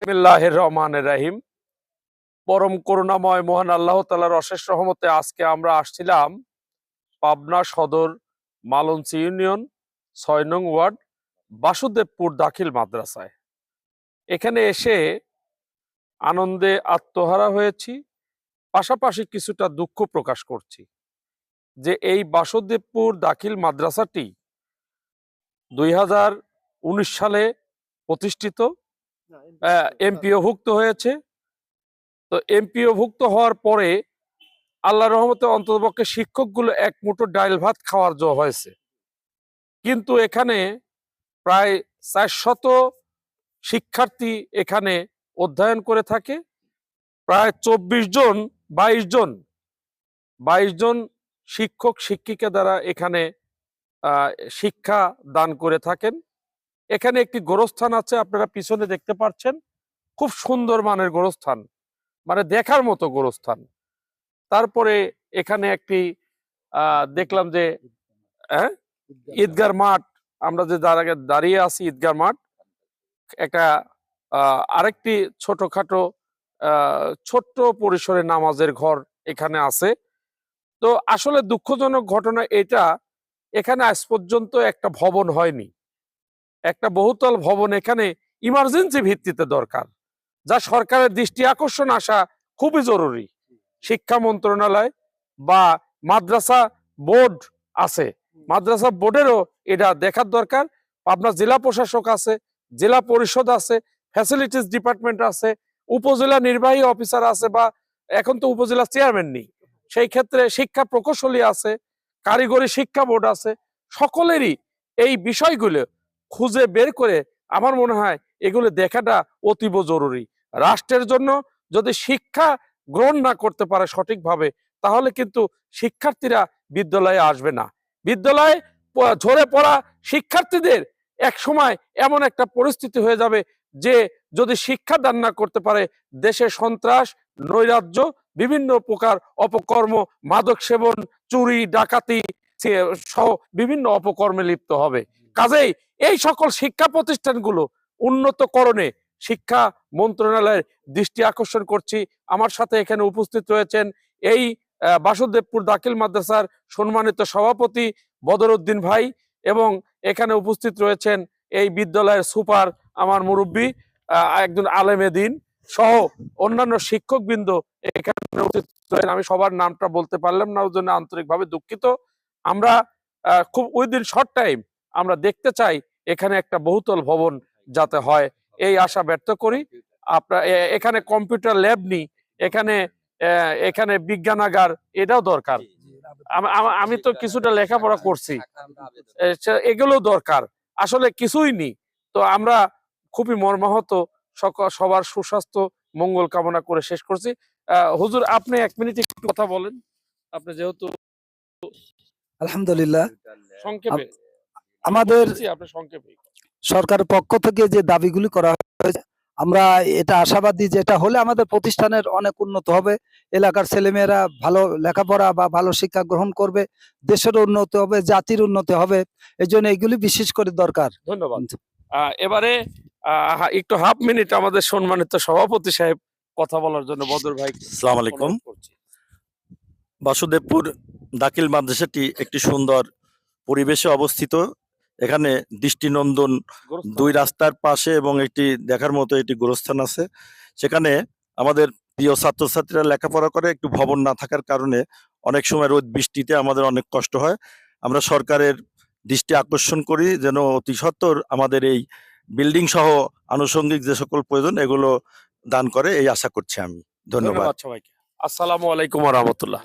বিসমিল্লাহির রহমানির রহিম। পরম করুণাময় মহান আল্লাহ তাআলার অশেষ রহমতে আজকে আমরা আসছিলাম পাবনা সদর মালঞ্চি ইউনিয়ন ৬ নং ওয়ার্ড বাসুদেবপুর দাখিল মাদ্রাসায়। এখানে এসে আনন্দে আত্মহারা হয়েছি, পাশাপাশি কিছুটা দুঃখ প্রকাশ করছি যে এই বাসুদেবপুর দাখিল মাদ্রাসাটি ২০১৯ সালে প্রতিষ্ঠিত, এমপিওভুক্ত হয়েছে। তো এমপিওভুক্ত হওয়ার পরে আল্লাহর রহমতে অন্ততপক্ষে শিক্ষকগুলো এক মুঠো ডাইল ভাত খাওয়ার জো হয়েছে, কিন্তু এখানে প্রায় ৪০০ শিক্ষার্থী এখানে অধ্যয়ন করে থাকে। প্রায় ২২ জন শিক্ষক শিক্ষিকা দ্বারা এখানে শিক্ষা দান করে থাকেন। এখানে একটি গোরস্থান আছে, আপনারা পিছনে দেখতে পাচ্ছেন, খুব সুন্দর মানের গোরস্থান, মানে দেখার মতো গোরস্থান। তারপরে এখানে একটি দেখলাম যে ঈদগার মাঠ, আমরা যে দাঁড়িয়ে আছি ঈদগার মাঠ, একটা আরেকটি ছোটখাটো ছোট্ট পরিসরে নামাজের ঘর এখানে আছে। তো আসলে দুঃখজনক ঘটনা এটা, এখানে আজ পর্যন্ত একটা ভবন হয়নি। একটা বহুতল ভবন এখানে ইমার্জেন্সি ভিত্তিতে দরকার, যা সরকারের দৃষ্টি আকর্ষণ আসা খুবই জরুরি। শিক্ষা মন্ত্রণালয় বা মাদ্রাসা বোর্ড আছে, মাদ্রাসা বোর্ডেরও এটা দেখার দরকার। পাবনা জেলা প্রশাসক আছে, জেলা পরিষদ আছে, ফ্যাসিলিটিস ডিপার্টমেন্ট আছে, উপজেলা নির্বাহী অফিসার আছে, বা এখন তো উপজেলা চেয়ারম্যান নেই, সেই ক্ষেত্রে শিক্ষা প্রকৌশলী আছে, কারিগরি শিক্ষা বোর্ড আছে। সকলেরই এই বিষয়গুলো খুঁজে বের করে আমার মনে হয় এগুলো দেখাটা অতীব জরুরি। রাষ্ট্রের জন্য যদি শিক্ষা গ্রহণ না করতে পারে সঠিকভাবে, তাহলে কিন্তু শিক্ষার্থীরা বিদ্যালয়ে আসবে না। বিদ্যালয়ে ঝরে পড়া শিক্ষার্থীদের এক সময় এমন একটা পরিস্থিতি হয়ে যাবে যে যদি শিক্ষা দান না করতে পারে, দেশে সন্ত্রাস, নৈরাজ্য, বিভিন্ন প্রকার অপকর্ম, মাদক সেবন, চুরি ডাকাতি সহ বিভিন্ন অপকর্মে লিপ্ত হবে। কাজেই এই সকল শিক্ষা প্রতিষ্ঠানগুলো উন্নতকরণে শিক্ষা মন্ত্রণালয়ের দৃষ্টি আকর্ষণ করছি। আমার সাথে এখানে উপস্থিত রয়েছেন এই বাসুদেবপুর দাখিল মাদ্রাসার সম্মানিত সভাপতি বদরউদ্দিন ভাই, এবং এখানে উপস্থিত রয়েছেন এই বিদ্যালয়ের সুপার আমার মুরব্বী একজন আলেমে দ্বীন সহ অন্যান্য শিক্ষকবৃন্দ এখানে উপস্থিত রয়েছেন। আমি সবার নামটা বলতে পারলাম না, ওর জন্য আন্তরিকভাবে দুঃখিত। আমরা খুব উইদিন শর্ট টাইম আমরা দেখতে চাই এখানে একটা বহুতল ভবন যাতে হয়, এই আশা ব্যক্ত করি। আপনার এখানে কম্পিউটার ল্যাব নেই, এখানে বিজ্ঞানাগার, এটাও দরকার। আমি তো কিছুটা লেখাপড়া করছি, এগুলো দরকার, আসলে কিছুই নেই। তো আমরা খুবই মর্মাহত, সবার সুস্বাস্থ্য মঙ্গল কামনা করে শেষ করছি। হুজুর, আপনি 1 মিনিট একটু কথা বলেন, আপনি যেহেতু আলহামদুলিল্লাহ। সংক্ষেপে আমাদের সংক্ষেপে সরকারের পক্ষ থেকে যে দাবিগুলি করা হয়েছে, আমরা এটা আশাবাদী যে এটা হলে আমাদের প্রতিষ্ঠানের অনেক উন্নত হবে, এলাকার ছেলেমেয়েরা ভালো লেখাপড়া বা ভালো শিক্ষা গ্রহণ করবে, দেশের উন্নতি হবে, জাতির উন্নতি হবে। এই জন্য এগুলি বিশেষ করে দরকার। ধন্যবাদ। এবারে একটু হাফ মিনিট আমাদের সম্মানিত সভাপতি সাহেব কথা বলার জন্য বদর ভাই। আসসালামু আলাইকুম। বাসুদেবপুর দাখিল মাদ্রাসাটি একটি সুন্দর পরিবেশে অবস্থিত। এখানে দৃষ্টিনন্দন 2 রাস্তার পাশে এবং একটি দেখার মতো একটি গোরস্থান আছে। সেখানে আমাদের প্রিয় ছাত্রছাত্রীরা লেখাপড়া করে। একটু ভবন না থাকার কারণে অনেক সময় রোদ বৃষ্টিতে আমাদের অনেক কষ্ট হয়। আমরা সরকারের দৃষ্টি আকর্ষণ করি যেন অতি সত্বর আমাদের এই বিল্ডিং সহ আনুষঙ্গিক যে সকল প্রয়োজন এগুলো দান করে, এই আশা করছি আমি। ধন্যবাদ সবাইকে। আসসালামু আলাইকুম ওয়া রাহমাতুল্লাহ।